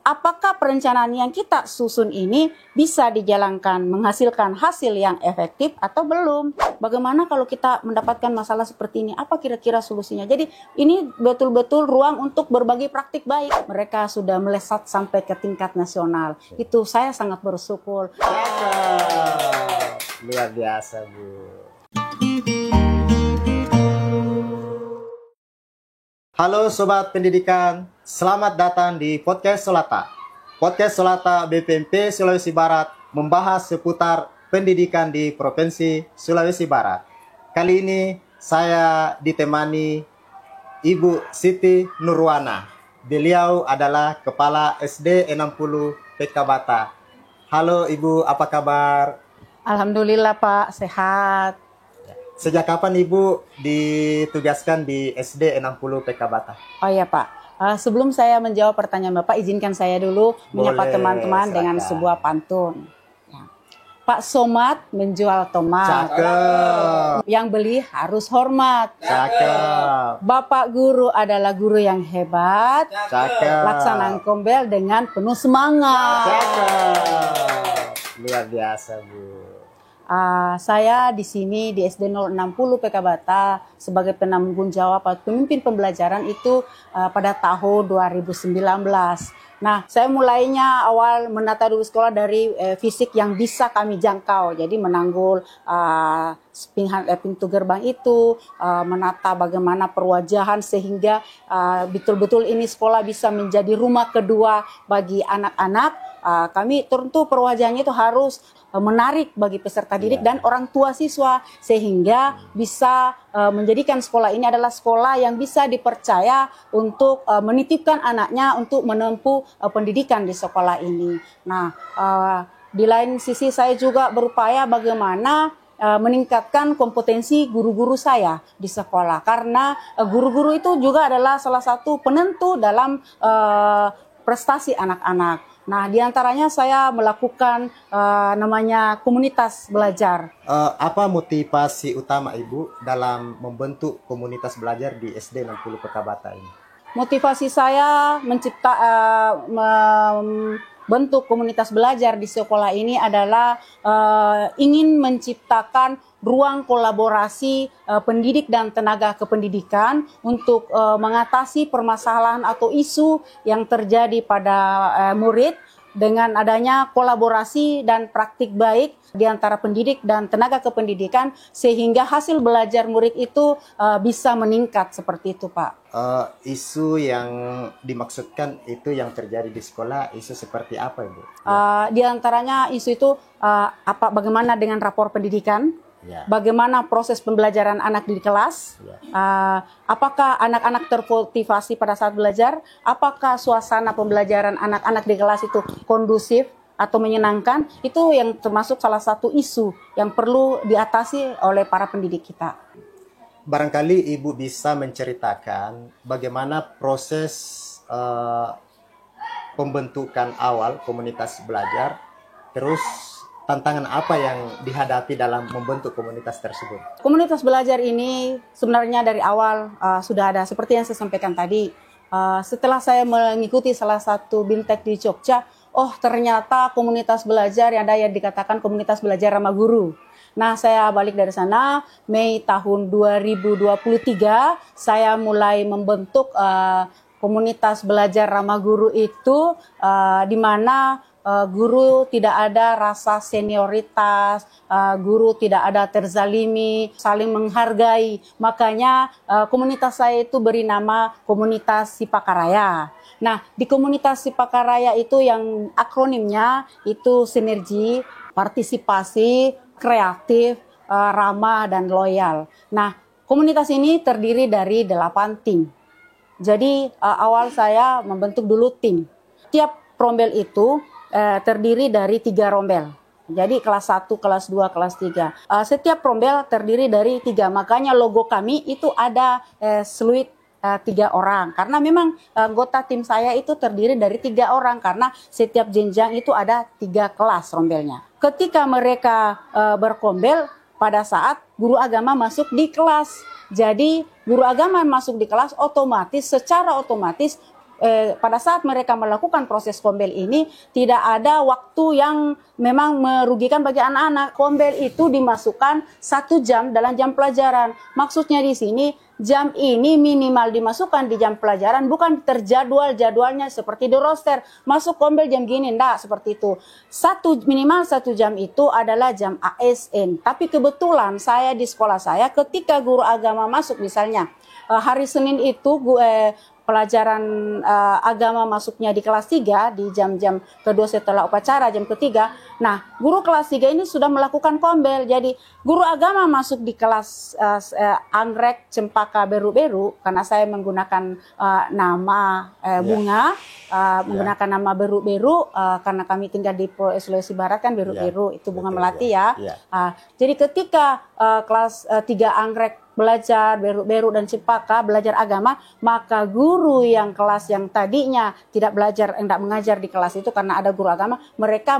apakah perencanaan yang kita susun ini bisa dijalankan, menghasilkan hasil yang efektif atau belum? Bagaimana kalau kita mendapatkan masalah seperti ini? Apa kira-kira solusinya? Jadi ini betul-betul ruang untuk berbagi praktik baik. Mereka sudah melesat sampai ke tingkat nasional. Itu saya sangat bersyukur. Luar biasa, Bu. Halo Sobat Pendidikan, selamat datang di Podcast Solata. Podcast Solata BPMP Sulawesi Barat membahas seputar pendidikan di Provinsi Sulawesi Barat. Kali ini saya ditemani Ibu Siti Nurwana. Beliau adalah Kepala SD 60 PK Bata. Halo Ibu, apa kabar? Alhamdulillah Pak, sehat. Sejak kapan Ibu ditugaskan di SD 60 PK Bata? Oh iya Pak, sebelum saya menjawab pertanyaan Bapak, izinkan saya dulu menyapa teman-teman dengan sebuah pantun. Ya. Pak Somad menjual tomat. Cakep. Yang beli harus hormat. Cakep. Bapak guru adalah guru yang hebat. Cakep. Laksanakan kombel dengan penuh semangat. Cakep. Luar biasa, Bu. Saya di sini di SD 060 PK Bata sebagai penanggung jawab pemimpin pembelajaran itu pada tahun 2019. Nah, saya mulainya awal menata dulu sekolah dari fisik yang bisa kami jangkau. Jadi menanggul pintu gerbang itu, menata bagaimana perwajahan sehingga betul-betul ini sekolah bisa menjadi rumah kedua bagi anak-anak. Kami tentu perwajahannya itu harus menarik bagi peserta didik dan orang tua siswa sehingga bisa menjadikan sekolah ini adalah sekolah yang bisa dipercaya untuk menitipkan anaknya untuk menempuh pendidikan di sekolah ini. Nah, di lain sisi saya juga berupaya bagaimana meningkatkan kompetensi guru-guru saya di sekolah karena guru-guru itu juga adalah salah satu penentu dalam prestasi anak-anak. Nah, diantaranya saya melakukan namanya komunitas belajar. Apa motivasi utama Ibu dalam membentuk komunitas belajar di SD 60 PK Bata ini? Motivasi saya membentuk komunitas belajar di sekolah ini adalah ingin menciptakan ruang kolaborasi pendidik dan tenaga kependidikan untuk mengatasi permasalahan atau isu yang terjadi pada murid dengan adanya kolaborasi dan praktik baik di antara pendidik dan tenaga kependidikan sehingga hasil belajar murid itu bisa meningkat seperti itu, Pak. Isu yang dimaksudkan itu yang terjadi di sekolah, isu seperti apa, Ibu? Di antaranya isu itu bagaimana dengan rapor pendidikan? Ya. Bagaimana proses pembelajaran anak di kelas? Ya. Apakah anak-anak termotivasi pada saat belajar? Apakah suasana pembelajaran anak-anak di kelas itu kondusif atau menyenangkan? Itu yang termasuk salah satu isu yang perlu diatasi oleh para pendidik kita. Barangkali Ibu bisa menceritakan bagaimana proses pembentukan awal komunitas belajar, terus tantangan apa yang dihadapi dalam membentuk komunitas tersebut? Komunitas belajar ini sebenarnya dari awal sudah ada seperti yang saya sampaikan tadi. Setelah saya mengikuti salah satu BIMTEK di Jogja, ternyata komunitas belajar yang ada yang dikatakan komunitas belajar ramah guru. Nah, saya balik dari sana, Mei tahun 2023, saya mulai membentuk komunitas belajar ramah guru itu di mana guru tidak ada rasa senioritas, guru tidak ada terzalimi, saling menghargai. Makanya komunitas saya itu beri nama Komunitas Sipakaraya. Nah, di Komunitas Sipakaraya itu yang akronimnya itu sinergi, partisipasi, kreatif, ramah, dan loyal. Nah, komunitas ini terdiri dari 8 tim. Jadi awal saya membentuk dulu tim. Tiap rombel itu terdiri dari 3 rombel. Jadi kelas 1, kelas 2, kelas 3. Setiap rombel terdiri dari 3. Makanya logo kami itu ada sluit 3 orang. Karena memang anggota tim saya itu terdiri dari 3 orang. Karena setiap jenjang itu ada 3 kelas rombelnya. Ketika mereka berkombel pada saat guru agama masuk di kelas. Jadi guru agama masuk di kelas secara otomatis pada saat mereka melakukan proses kombel ini tidak ada waktu yang memang merugikan bagi anak-anak. Kombel itu dimasukkan 1 jam dalam jam pelajaran. Maksudnya di sini jam ini minimal dimasukkan di jam pelajaran, bukan terjadwal-jadwalnya seperti di roster. Masuk kombel jam gini, enggak seperti itu. Minimal 1 jam itu adalah jam ASN. Tapi kebetulan saya di sekolah saya ketika guru agama masuk misalnya hari Senin itu pelajaran agama masuknya di kelas 3 di jam-jam kedua setelah upacara jam ketiga. Nah, guru kelas 3 ini sudah melakukan kombel. Jadi guru agama masuk di kelas anggrek, cempaka, beru-beru karena saya menggunakan nama bunga, menggunakan nama beru-beru karena kami tinggal di Sulawesi Barat kan beru-beru itu bunga melati ya. Jadi ketika kelas 3 anggrek belajar beru-beru dan cempaka, belajar agama, maka guru yang kelas yang tadinya tidak belajar, tidak mengajar di kelas itu karena ada guru agama, mereka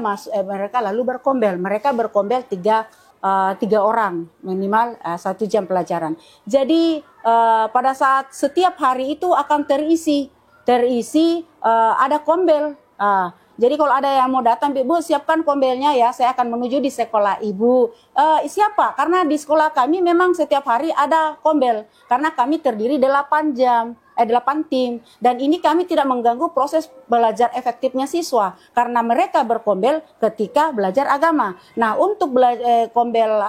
lalu berkombel. Mereka berkombel 3 orang minimal 1 jam pelajaran. Jadi pada saat setiap hari itu akan terisi ada kombel. Jadi kalau ada yang mau datang, Bu, siapkan kombelnya ya, saya akan menuju di sekolah Ibu. Siapa? Karena di sekolah kami memang setiap hari ada kombel. Karena kami terdiri 8 tim. Dan ini kami tidak mengganggu proses belajar efektifnya siswa. Karena mereka berkombel ketika belajar agama. Nah, untuk kombel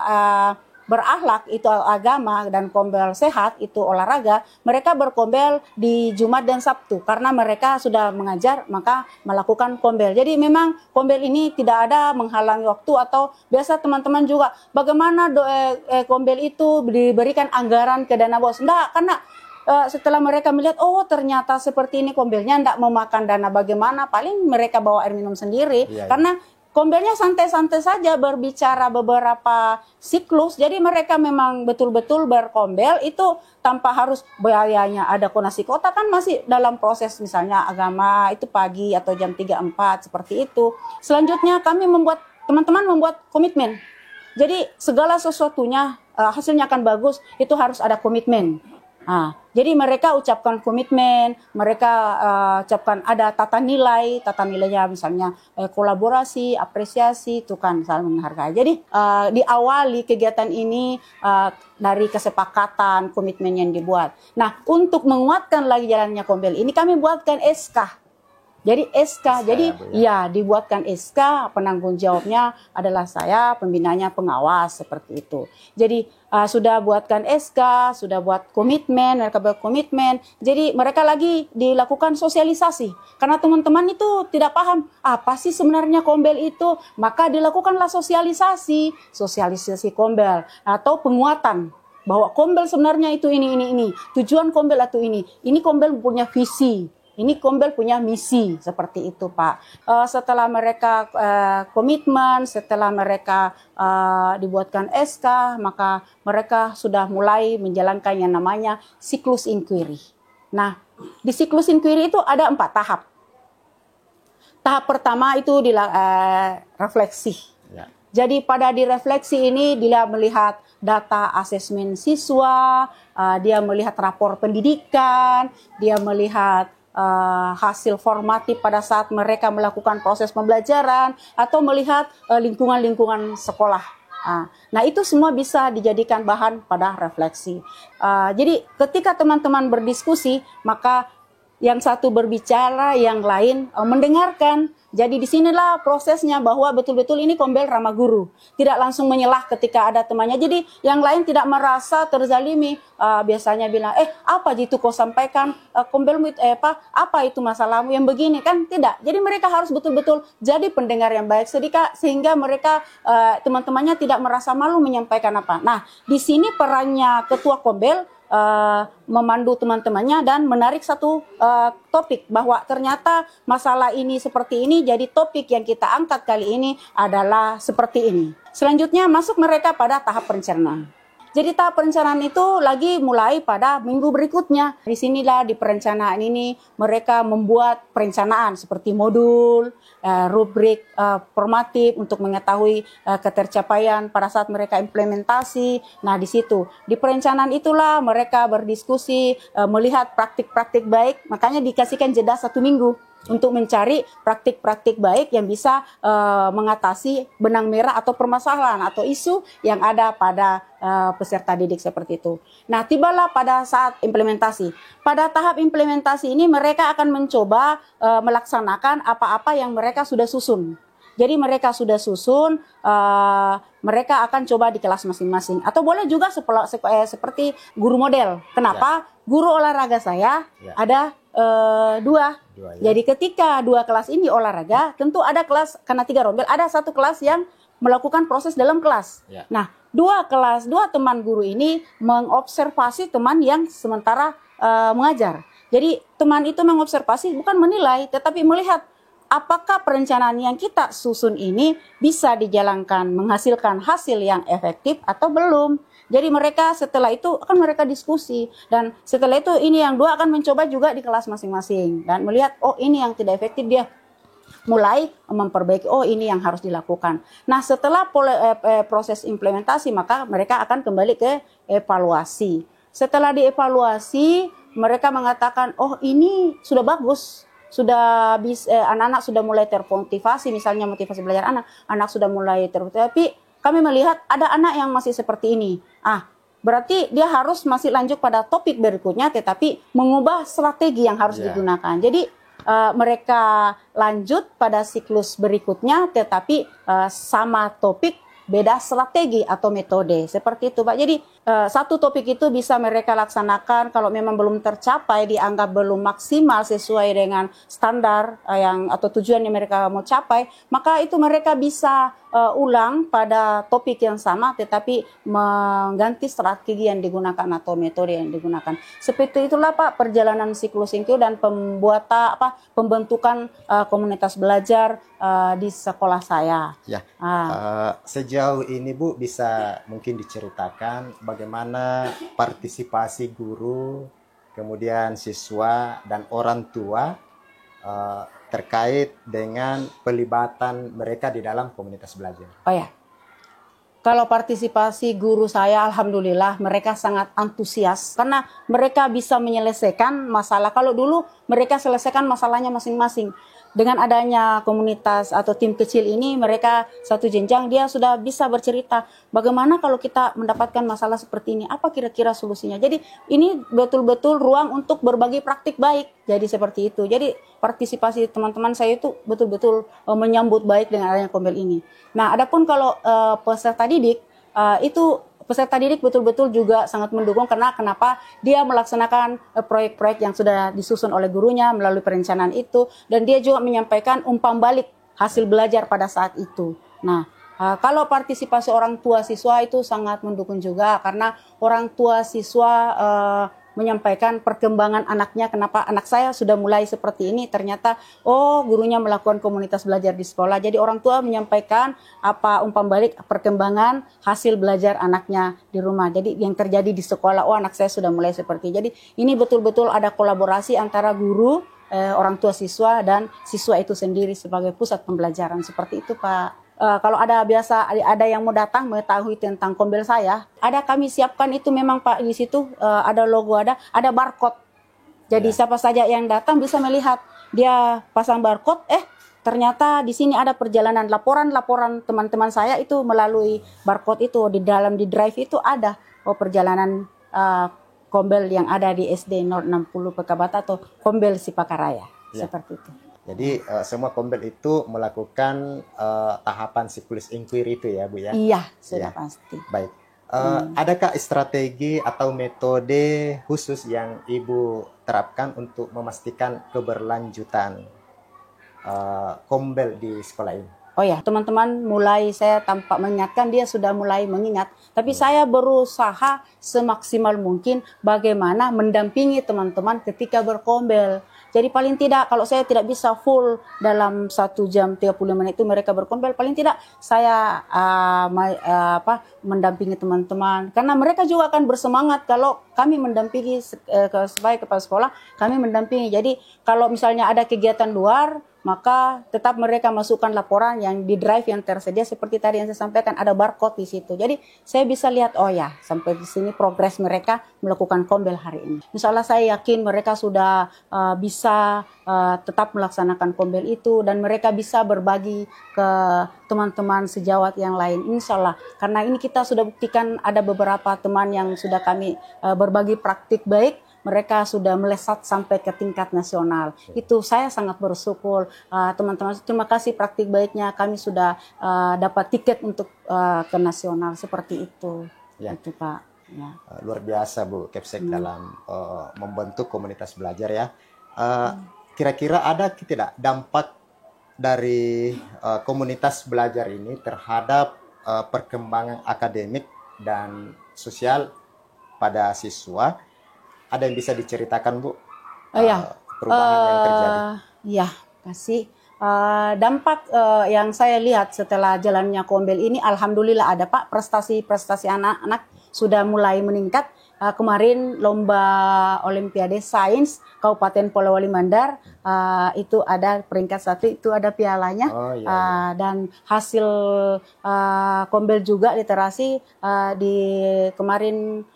berakhlak itu agama dan kombel sehat itu olahraga, mereka berkombel di Jumat dan Sabtu karena mereka sudah mengajar maka melakukan kombel. Jadi memang kombel ini tidak ada menghalangi waktu atau biasa teman-teman juga bagaimana kombel itu diberikan anggaran ke dana bos. Enggak, karena setelah mereka melihat oh ternyata seperti ini kombelnya enggak memakan dana bagaimana, paling mereka bawa air minum sendiri karena kombelnya santai-santai saja berbicara beberapa siklus. Jadi mereka memang betul-betul berkombel itu tanpa harus biayanya ada konasi kota kan masih dalam proses misalnya agama itu pagi atau jam 3-4 seperti itu. Selanjutnya kami teman-teman membuat komitmen. Jadi segala sesuatunya hasilnya akan bagus itu harus ada komitmen. Jadi mereka ucapkan komitmen, mereka ucapkan ada tata nilainya misalnya kolaborasi, apresiasi, itu kan saling menghargai. Jadi diawali kegiatan ini dari kesepakatan komitmen yang dibuat. Nah, untuk menguatkan lagi jalannya kombel ini kami buatkan SK. Jadi SK, jadi ya dibuatkan SK, penanggung jawabnya adalah saya, pembinanya pengawas seperti itu. Jadi sudah buatkan SK, sudah buat komitmen, mereka berkomitmen. Jadi mereka lagi dilakukan sosialisasi. Karena teman-teman itu tidak paham apa sih sebenarnya kombel itu, maka dilakukanlah sosialisasi kombel atau penguatan. Bahwa kombel sebenarnya itu ini. Tujuan kombel itu ini. Ini kombel punya visi. Ini kombel punya misi, seperti itu Pak. Setelah mereka komitmen, setelah mereka dibuatkan SK, maka mereka sudah mulai menjalankan yang namanya siklus inquiry. Nah, di siklus inquiry itu ada 4 tahap. Tahap pertama itu refleksi. Jadi pada direfleksi ini dia melihat data asesmen siswa, dia melihat rapor pendidikan, dia melihat hasil formatif pada saat mereka melakukan proses pembelajaran atau melihat lingkungan-lingkungan sekolah. Nah itu semua bisa dijadikan bahan pada refleksi. Jadi ketika teman-teman berdiskusi maka yang satu berbicara, yang lain mendengarkan. Jadi disinilah prosesnya bahwa betul-betul ini kombel ramah guru. Tidak langsung menyelah ketika ada temannya. Jadi yang lain tidak merasa terzalimi. Biasanya bilang, apa itu kau sampaikan? Kombelmu itu apa itu masalahmu yang begini? Kan tidak. Jadi mereka harus betul-betul jadi pendengar yang baik sehingga mereka teman-temannya tidak merasa malu menyampaikan apa. Nah, di sini perannya ketua kombel memandu teman-temannya dan menarik satu topik bahwa ternyata masalah ini seperti ini, jadi topik yang kita angkat kali ini adalah seperti ini. Selanjutnya masuk mereka pada tahap perencanaan. Jadi tahap perencanaan itu lagi mulai pada minggu berikutnya. Di sinilah di perencanaan ini mereka membuat perencanaan seperti modul, rubrik formatif untuk mengetahui ketercapaian pada saat mereka implementasi. Nah di situ, di perencanaan itulah mereka berdiskusi, melihat praktik-praktik baik, makanya dikasihkan jeda 1 minggu untuk mencari praktik-praktik baik yang bisa mengatasi benang merah atau permasalahan atau isu yang ada pada peserta didik seperti itu. Nah, tibalah pada saat implementasi. Pada tahap implementasi ini mereka akan mencoba melaksanakan apa-apa yang mereka sudah susun. Jadi mereka sudah susun, mereka akan coba di kelas masing-masing. Atau boleh juga seperti guru model. Kenapa? Guru olahraga saya ada 2. Ya. Jadi ketika 2 kelas ini olahraga, tentu ada kelas, karena 3 rombel, ada 1 kelas yang melakukan proses dalam kelas. Ya. Nah, 2 teman guru ini mengobservasi teman yang sementara mengajar. Jadi teman itu mengobservasi, bukan menilai, tetapi melihat apakah perencanaan yang kita susun ini bisa dijalankan, menghasilkan hasil yang efektif atau belum. Jadi mereka setelah itu akan mereka diskusi, dan setelah itu ini yang 2 akan mencoba juga di kelas masing-masing dan melihat, oh ini yang tidak efektif, dia mulai memperbaiki, oh ini yang harus dilakukan. Nah setelah proses implementasi maka mereka akan kembali ke evaluasi. Setelah dievaluasi mereka mengatakan, oh ini sudah bagus, sudah anak-anak sudah mulai termotivasi, misalnya motivasi belajar anak sudah mulai termotivasi, tapi kami melihat ada anak yang masih seperti ini. Berarti dia harus masih lanjut pada topik berikutnya, tetapi mengubah strategi yang harus digunakan. Jadi mereka lanjut pada siklus berikutnya, tetapi sama topik, beda strategi atau metode. Seperti itu, Pak. Jadi satu topik itu bisa mereka laksanakan kalau memang belum tercapai, dianggap belum maksimal sesuai dengan standar atau tujuan yang mereka mau capai, maka itu mereka bisa ulang pada topik yang sama tetapi mengganti strategi yang digunakan atau metode yang digunakan. Seperti itulah Pak perjalanan siklus INQ dan pembentukan komunitas belajar di sekolah saya. Ya. Sejauh ini Bu bisa mungkin diceritakan bagaimana partisipasi guru, kemudian siswa dan orang tua terkait dengan pelibatan mereka di dalam komunitas belajar. Oh ya, kalau partisipasi guru saya, alhamdulillah mereka sangat antusias karena mereka bisa menyelesaikan masalah. Kalau dulu mereka selesaikan masalahnya masing-masing. Dengan adanya komunitas atau tim kecil ini, mereka satu jenjang dia sudah bisa bercerita bagaimana kalau kita mendapatkan masalah seperti ini, apa kira-kira solusinya. Jadi ini betul-betul ruang untuk berbagi praktik baik. Jadi seperti itu. Jadi partisipasi teman-teman saya itu betul-betul menyambut baik dengan adanya Kombel ini. Nah, adapun kalau peserta didik peserta didik betul-betul juga sangat mendukung karena kenapa dia melaksanakan proyek-proyek yang sudah disusun oleh gurunya melalui perencanaan itu, dan dia juga menyampaikan umpan balik hasil belajar pada saat itu. Nah, kalau partisipasi orang tua siswa itu sangat mendukung juga karena orang tua siswa menyampaikan perkembangan anaknya, kenapa anak saya sudah mulai seperti ini, ternyata gurunya melakukan komunitas belajar di sekolah. Jadi orang tua menyampaikan apa umpan balik perkembangan hasil belajar anaknya di rumah. Jadi yang terjadi di sekolah, anak saya sudah mulai seperti. Jadi ini betul-betul ada kolaborasi antara guru, orang tua siswa dan siswa itu sendiri sebagai pusat pembelajaran. Seperti itu Pak. Kalau ada yang mau datang mengetahui tentang Kombel saya, kami siapkan itu memang Pak, di situ ada logo, ada barcode. Jadi siapa saja yang datang bisa melihat, dia pasang barcode, ternyata di sini ada perjalanan laporan teman-teman saya itu melalui barcode itu di drive itu ada perjalanan Kombel yang ada di SD 060 Pekabata atau Kombel Sipakaraya. Seperti itu. Jadi semua Kombel itu melakukan tahapan siklus inquiry itu ya Bu ya? Iya, sudah pasti. Baik. Adakah strategi atau metode khusus yang Ibu terapkan untuk memastikan keberlanjutan Kombel di sekolah ini? Oh ya, teman-teman saya tampak mengingatkan, dia sudah mulai mengingat. Tapi saya berusaha semaksimal mungkin bagaimana mendampingi teman-teman ketika berkombel. Jadi paling tidak kalau saya tidak bisa full dalam 1 jam 30 menit itu mereka berkompel, paling tidak saya mendampingi teman-teman. Karena mereka juga akan bersemangat kalau kami mendampingi sebagai kepala sekolah, kami mendampingi. Jadi kalau misalnya ada kegiatan luar, maka tetap mereka masukkan laporan yang di drive yang tersedia seperti tadi yang saya sampaikan, ada barcode di situ. Jadi saya bisa lihat, oh ya, sampai di sini progres mereka melakukan kombel hari ini. Insya Allah saya yakin mereka sudah bisa tetap melaksanakan kombel itu dan mereka bisa berbagi ke teman-teman sejawat yang lain. Insya Allah, karena ini kita sudah buktikan ada beberapa teman yang sudah kami berbagi praktik baik. Mereka sudah melesat sampai ke tingkat nasional. Itu saya sangat bersyukur. Teman-teman, terima kasih praktik baiknya. Kami sudah dapat tiket untuk ke nasional seperti itu. Ya. Itu Pak. Ya. Luar biasa Bu Kepsek dalam membentuk komunitas belajar ya. Kira-kira ada tidak dampak dari komunitas belajar ini terhadap perkembangan akademik dan sosial pada siswa? Ada yang bisa diceritakan Bu? Perubahan yang terjadi? Ya, kasih. Dampak yang saya lihat setelah jalannya kombel ini, alhamdulillah ada Pak, prestasi anak-anak sudah mulai meningkat. Kemarin lomba Olimpiade Sains Kabupaten Polewali Mandar itu ada peringkat 1, itu ada pialanya. Dan hasil kombel juga literasi kemarin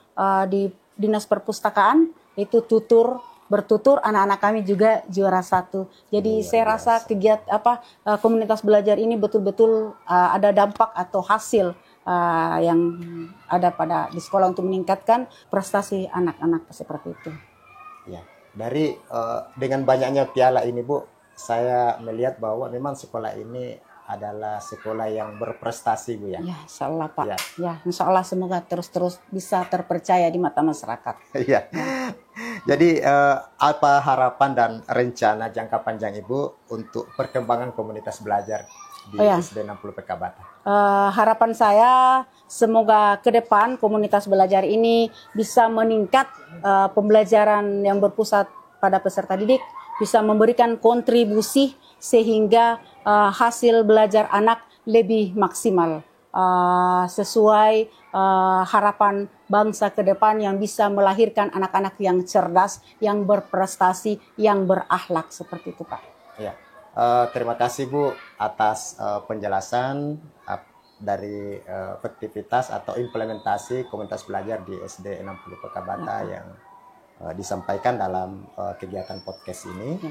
di Dinas Perpustakaan itu bertutur anak-anak kami juga juara 1. Jadi saya rasa komunitas belajar ini betul-betul ada dampak atau hasil yang ada di sekolah untuk meningkatkan prestasi anak-anak seperti itu. Ya, dari dengan banyaknya piala ini Bu, saya melihat bahwa memang sekolah ini adalah sekolah yang berprestasi Bu ya. Ya, insya Allah Pak. Ya, insya Allah semoga terus bisa terpercaya di mata masyarakat. Iya. Jadi apa harapan dan rencana jangka panjang Ibu untuk perkembangan komunitas belajar di SD 60 PK Bata? Harapan saya semoga ke depan komunitas belajar ini bisa meningkat, pembelajaran yang berpusat pada peserta didik bisa memberikan kontribusi sehingga hasil belajar anak lebih maksimal sesuai harapan bangsa ke depan yang bisa melahirkan anak-anak yang cerdas, yang berprestasi, yang berakhlak seperti itu Pak. Ya, terima kasih Bu atas penjelasan dari aktivitas atau implementasi komunitas belajar di SD 60 PK Bata yang disampaikan dalam kegiatan podcast ini.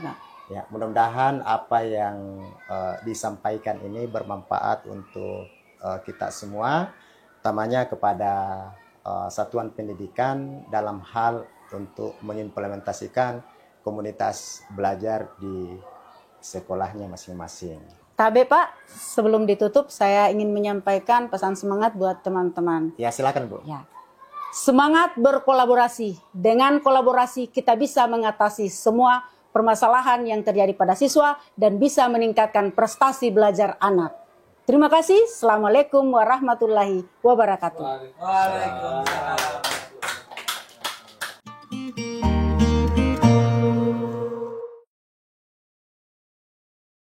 Ya, mudah-mudahan apa yang disampaikan ini bermanfaat untuk kita semua, utamanya kepada satuan pendidikan dalam hal untuk mengimplementasikan komunitas belajar di sekolahnya masing-masing. Tabe Pak, sebelum ditutup saya ingin menyampaikan pesan semangat buat teman-teman. Ya, silakan Bu. Ya. Semangat berkolaborasi. Dengan kolaborasi kita bisa mengatasi semua permasalahan yang terjadi pada siswa dan bisa meningkatkan prestasi belajar anak. Terima kasih. Assalamualaikum warahmatullahi wabarakatuh. Waalaikumsalam.